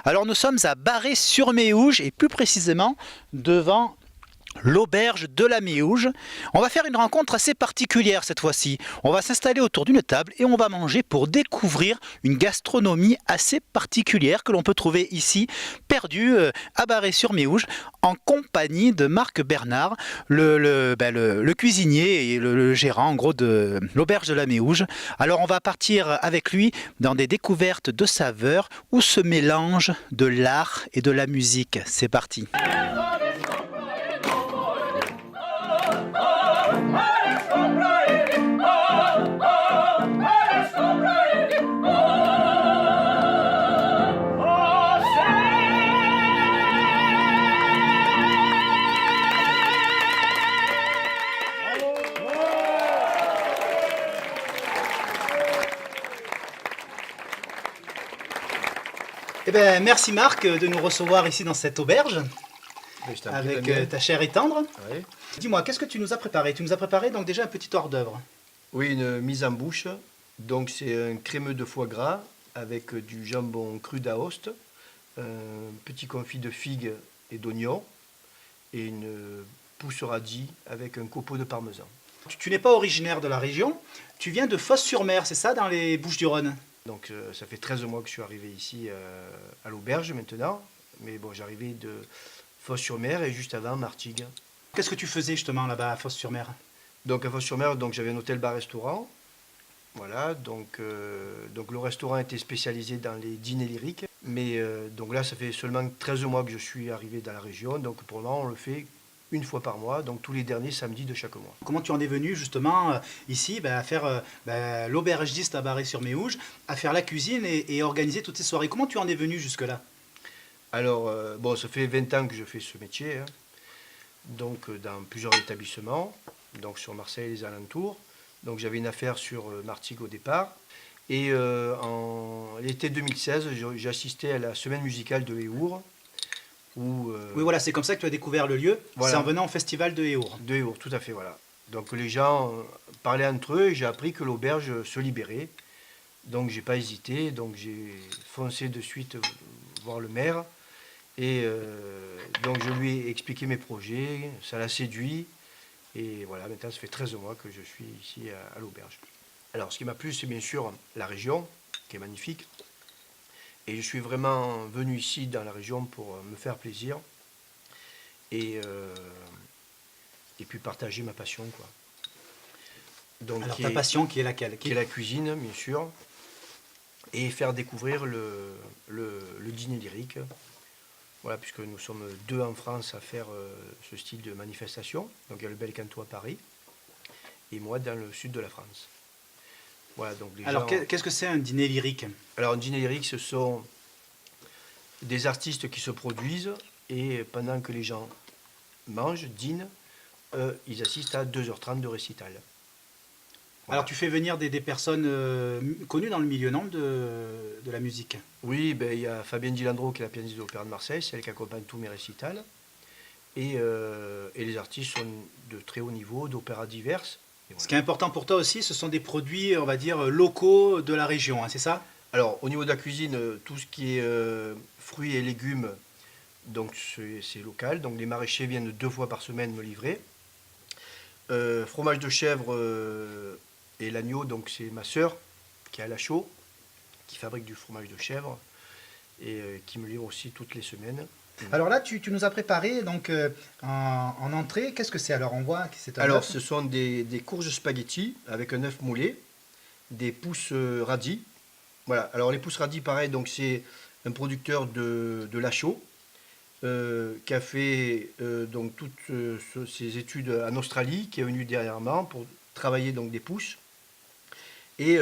Alors nous sommes à Barré-sur-Méouge et plus précisément devant l'auberge de la Méouge. On va faire une rencontre assez particulière cette fois-ci. On va s'installer autour d'une table et on va manger pour découvrir une gastronomie assez particulière que l'on peut trouver ici, perdue à Barré-sur-Méouge, en compagnie de Marc Bernard, le cuisinier et le gérant en gros de l'auberge de la Méouge. Alors on va partir avec lui dans des découvertes de saveurs où se mélange de l'art et de la musique. C'est parti. Eh ben, merci Marc de nous recevoir ici dans cette auberge avec ta chair et tendre. Oui. Dis-moi, qu'est-ce que tu nous as préparé? Tu nous as préparé donc déjà un petit hors d'œuvre. Oui, une mise en bouche. Donc c'est un crémeux de foie gras avec du jambon cru d'Aoste, un petit confit de figues et d'oignons et une pousse radis avec un copeau de parmesan. Tu n'es pas originaire de la région, tu viens de Fos-sur-Mer, c'est ça, dans les Bouches-du-Rhône? Donc ça fait 13 mois que je suis arrivé ici à l'auberge maintenant. Mais bon, j'arrivais de Fos-sur-Mer et juste avant Martigues. Qu'est-ce que tu faisais justement là-bas à Fos-sur-Mer? Donc à Fos-sur-Mer, donc j'avais un hôtel-bar-restaurant. Voilà, donc le restaurant était spécialisé dans les dîners lyriques. Mais donc là, ça fait seulement 13 mois que je suis arrivé dans la région. Donc pour le moment, on le fait une fois par mois, donc tous les derniers samedis de chaque mois. Comment tu en es venu justement ici à faire l'aubergiste à Barré-sur-Méouge, à faire la cuisine et organiser toutes ces soirées? Comment tu en es venu jusque-là? Alors, bon, ça fait 20 ans que je fais ce métier, hein. Donc dans plusieurs établissements, donc sur Marseille et les alentours. Donc j'avais une affaire sur Martigues au départ. Et en l'été 2016, j'ai assisté à la semaine musicale de Héour. Oui, voilà, c'est comme ça que tu as découvert le lieu, voilà. C'est en venant au festival de Héour. De Héour, tout à fait, voilà. Donc les gens parlaient entre eux et j'ai appris que l'auberge se libérait. Donc j'ai pas hésité, donc j'ai foncé de suite voir le maire. Et donc je lui ai expliqué mes projets, ça l'a séduit. Et voilà, maintenant ça fait 13 mois que je suis ici à l'auberge. Alors ce qui m'a plu, c'est bien sûr la région, qui est magnifique. Et je suis vraiment venu ici dans la région pour me faire plaisir et puis partager ma passion, quoi. Donc, alors ta passion qui est laquelle? Qui est la cuisine, bien sûr, et faire découvrir le dîner lyrique. Voilà, puisque nous sommes deux en France à faire ce style de manifestation. Donc il y a le Bel Canto à Paris et moi dans le sud de la France. Voilà, donc alors qu'est-ce que c'est un dîner lyrique? Alors un dîner lyrique, ce sont des artistes qui se produisent et pendant que les gens mangent, dînent, ils assistent à 2h30 de récital. Voilà. Alors tu fais venir des personnes connues dans le milieu, non, de la musique? Oui, ben, il y a Fabienne Dilandreau qui est la pianiste de l'Opéra de Marseille, c'est elle qui accompagne tous mes récitals. Et les artistes sont de très haut niveau, d'opéras diverses. Voilà. Ce qui est important pour toi aussi, ce sont des produits, on va dire, locaux de la région, hein, c'est ça? Alors, au niveau de la cuisine, tout ce qui est fruits et légumes, donc c'est local. Donc, les maraîchers viennent 2 fois par semaine me livrer. Fromage de chèvre et l'agneau, donc c'est ma sœur qui est à La Chaux, qui fabrique du fromage de chèvre et qui me livre aussi toutes les semaines. Alors là, tu nous as préparé donc en entrée. Qu'est-ce que c'est? Alors on voit que c'est un Alors, œuf. ce sont des courges spaghetti avec un œuf moulé, des pousses radis. Voilà. Alors les pousses radis, pareil, donc c'est un producteur de La Chaux qui a fait donc toutes ses études en Australie, qui est venu dernièrement pour travailler donc des pousses. Et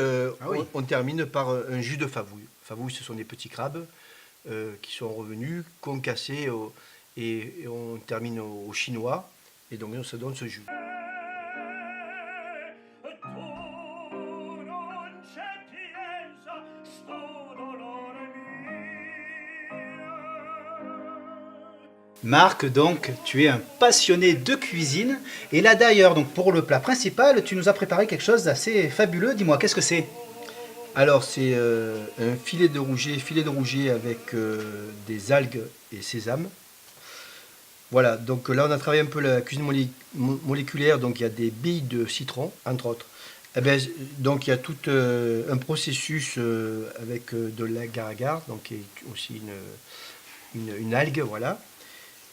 on termine par un jus de favouille. Favouille, ce sont des petits crabes qui sont revenus, concassés, et on termine au chinois. Et donc ça donne ce jus. Marc, donc, tu es un passionné de cuisine. Et là, d'ailleurs, donc pour le plat principal, tu nous as préparé quelque chose d'assez fabuleux. Dis-moi, qu'est-ce que c'est? Alors c'est un filet de rouget avec des algues et sésame. Voilà, donc là on a travaillé un peu la cuisine moléculaire, donc il y a des billes de citron, entre autres. Eh ben, donc il y a tout un processus avec de l'agar-agar, donc qui est aussi une algue, voilà.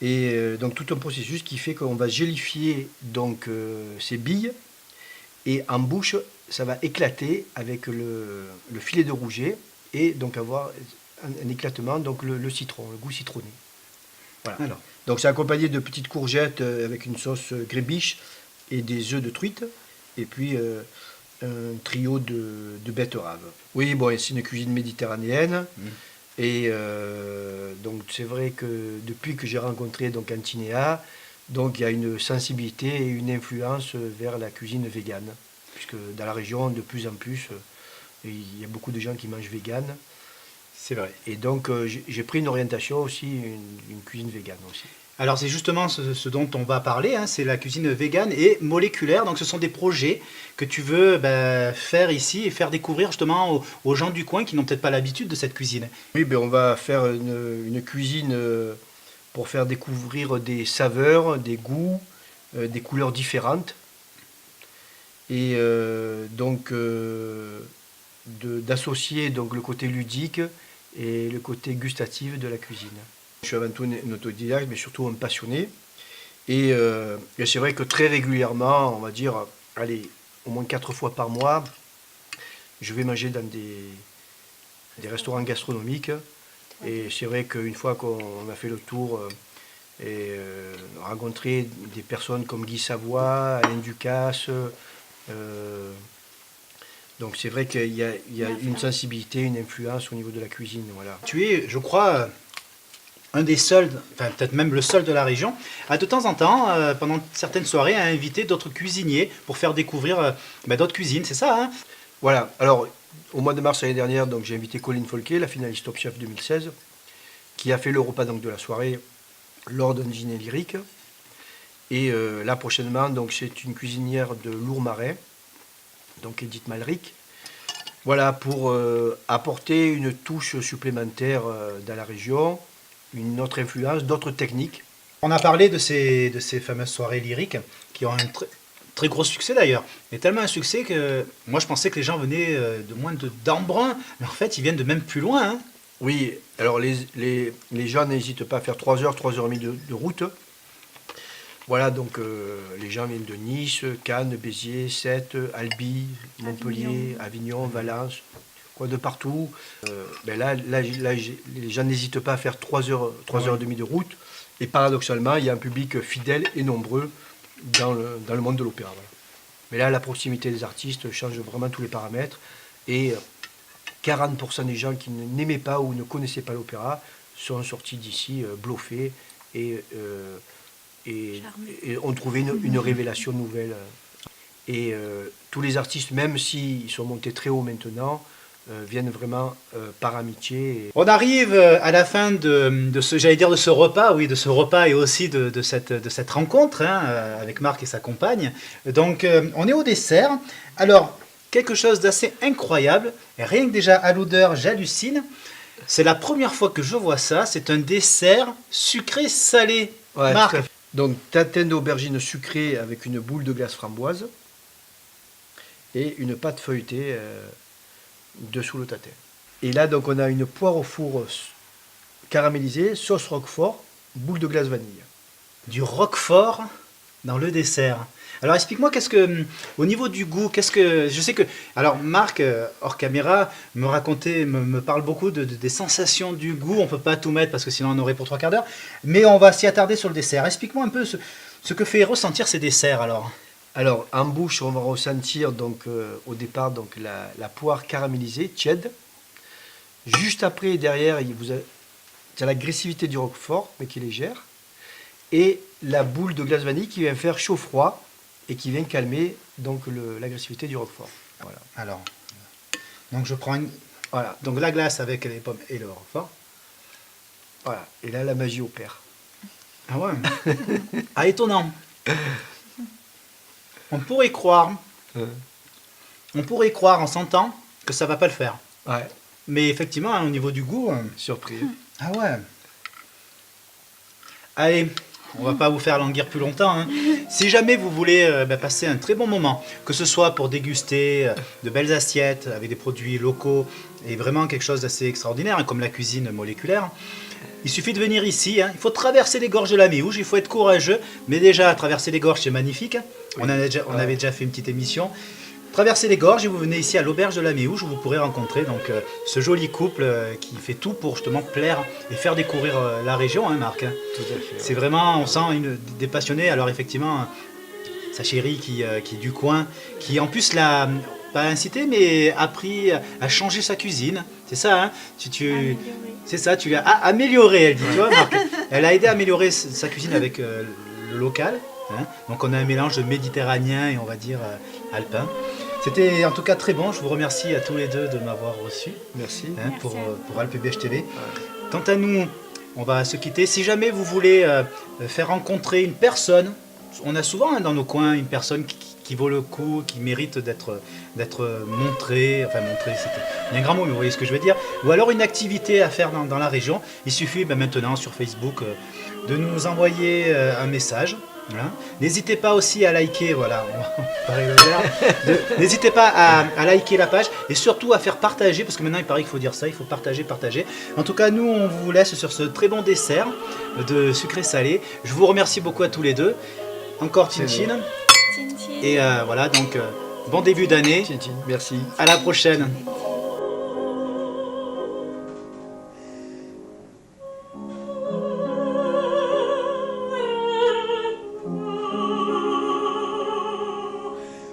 Et donc tout un processus qui fait qu'on va gélifier donc ces billes et en bouche ça va éclater avec le filet de rouget et donc avoir un éclatement, donc le citron, le goût citronné. Voilà. Alors, Donc c'est accompagné de petites courgettes avec une sauce grébiche et des œufs de truite et puis un trio de betteraves. Oui, bon, c'est une cuisine méditerranéenne. Et donc c'est vrai que depuis que j'ai rencontré donc Antinéa, donc il y a une sensibilité et une influence vers la cuisine végane, puisque dans la région de plus en plus il y a beaucoup de gens qui mangent vegan, c'est vrai. et donc j'ai pris une orientation aussi, une cuisine végane aussi. Alors c'est justement ce dont on va parler, hein, c'est la cuisine végane et moléculaire. Donc ce sont des projets que tu veux faire ici et faire découvrir justement aux gens du coin qui n'ont peut-être pas l'habitude de cette cuisine. Oui, ben on va faire une cuisine pour faire découvrir des saveurs, des goûts, des couleurs différentes. Et d'associer donc le côté ludique et le côté gustatif de la cuisine. Je suis avant tout un autodidacte, mais surtout un passionné. Et c'est vrai que très régulièrement, on va dire, allez, au moins 4 fois par mois, je vais manger dans des restaurants gastronomiques. Et c'est vrai qu'une fois qu'on a fait le tour et rencontré des personnes comme Guy Savoy, Alain Ducasse, donc c'est vrai qu'il y a une sensibilité, une influence au niveau de la cuisine. Voilà. Tu es, je crois, un des seuls, enfin peut-être même le seul de la région, à de temps en temps, pendant certaines soirées, à inviter d'autres cuisiniers pour faire découvrir d'autres cuisines, c'est ça, hein? Voilà, alors au mois de mars l'année dernière, donc, j'ai invité Colline Folquet, la finaliste Top Chef 2016, qui a fait le repas donc, de la soirée lors d'un dîner lyrique. Et là prochainement, donc, c'est une cuisinière de Lourmarais, donc Edith Malric, voilà, pour apporter une touche supplémentaire dans la région, une autre influence, d'autres techniques. On a parlé de ces fameuses soirées lyriques qui ont un très gros succès d'ailleurs. Et tellement un succès que moi je pensais que les gens venaient de moins d'Embrun, mais en fait ils viennent de même plus loin. Hein. Oui, alors les gens n'hésitent pas à faire 3 heures, 3 heures et demie de route. Voilà, donc les gens viennent de Nice, Cannes, Béziers, Sète, Albi, Montpellier, Avignon, Valence, quoi de partout. Là, les gens n'hésitent pas à faire 3 heures, 3 heures et demie de route. Et paradoxalement, il y a un public fidèle et nombreux dans le monde de l'opéra. Voilà. Mais là, la proximité des artistes change vraiment tous les paramètres. Et 40% des gens qui n'aimaient pas ou ne connaissaient pas l'opéra sont sortis d'ici bluffés et ont trouvé une révélation nouvelle. Et tous les artistes, même s'ils sont montés très haut maintenant, viennent vraiment par amitié. On arrive à la fin de ce repas, oui, de ce repas et aussi de cette rencontre hein, avec Marc et sa compagne. Donc on est au dessert. Alors, quelque chose d'assez incroyable, et rien que déjà à l'odeur, j'hallucine. C'est la première fois que je vois ça, c'est un dessert sucré-salé. Ouais, Marc. Donc, tatin d'aubergine sucrée avec une boule de glace framboise et une pâte feuilletée dessous le tatin. Et là, donc, on a une poire au four caramélisée, sauce roquefort, boule de glace vanille. Du roquefort dans le dessert. Alors explique-moi au niveau du goût, je sais que, alors Marc, hors caméra, me parle beaucoup des sensations du goût, on peut pas tout mettre parce que sinon on en aurait pour 3 quarts d'heure, mais on va s'y attarder sur le dessert. Explique-moi un peu ce que fait ressentir ces desserts alors. Alors en bouche, on va ressentir donc au départ donc la poire caramélisée, tiède. Juste après, derrière, c'est l'agressivité du roquefort, mais qui est légère, et la boule de glace vanille qui vient faire chaud-froid et qui vient calmer donc l'agressivité du roquefort. Voilà. Alors, donc je prends voilà, donc la glace avec les pommes et le roquefort. Voilà, et là la magie opère. Ah ouais. Ah étonnant. On pourrait croire en s'entend que ça va pas le faire. Ouais, Mais effectivement, hein, au niveau du goût... surpris. Ah ouais. Allez, on va pas vous faire languir plus longtemps, hein. Si jamais vous voulez passer un très bon moment, que ce soit pour déguster de belles assiettes avec des produits locaux et vraiment quelque chose d'assez extraordinaire, hein, comme la cuisine moléculaire, il suffit de venir ici, hein. Il faut traverser les gorges de la Méouge, il faut être courageux, mais déjà traverser les gorges c'est magnifique, hein. On avait déjà fait une petite émission. Traversez les gorges et vous venez ici à l'auberge de la Méouge où vous pourrez rencontrer donc, ce joli couple qui fait tout pour justement plaire et faire découvrir la région, hein, Marc. Tout à fait. C'est vraiment, on sent des passionnés. Alors effectivement, sa chérie qui est du coin, qui en plus l'a pas incité mais appris à changer sa cuisine. C'est ça, hein c'est ça, tu l'as amélioré, elle dit, tu vois, Marc. Elle a aidé à améliorer sa cuisine avec le local. Hein. Donc on a un mélange de méditerranéen et on va dire alpin. C'était en tout cas très bon. Je vous remercie à tous les deux de m'avoir reçu, Merci. hein, Merci pour AlpBH TV. Ouais. Quant à nous, on va se quitter. Si jamais vous voulez faire rencontrer une personne, on a souvent hein, dans nos coins une personne qui vaut le coup, qui mérite d'être montrée, enfin montrée, c'est un grand mot, mais vous voyez ce que je veux dire, ou alors une activité à faire dans la région, il suffit maintenant sur Facebook de nous envoyer un message. Voilà. N'hésitez pas aussi à liker, voilà, on va parler le verre. N'hésitez pas à liker la page et surtout à faire partager, parce que maintenant il paraît qu'il faut dire ça, il faut partager. En tout cas, nous on vous laisse sur ce très bon dessert de sucré salé. Je vous remercie beaucoup à tous les deux. Encore Chin Chin. Chin chin. Et voilà, donc bon début d'année. Tintin, merci. À la prochaine.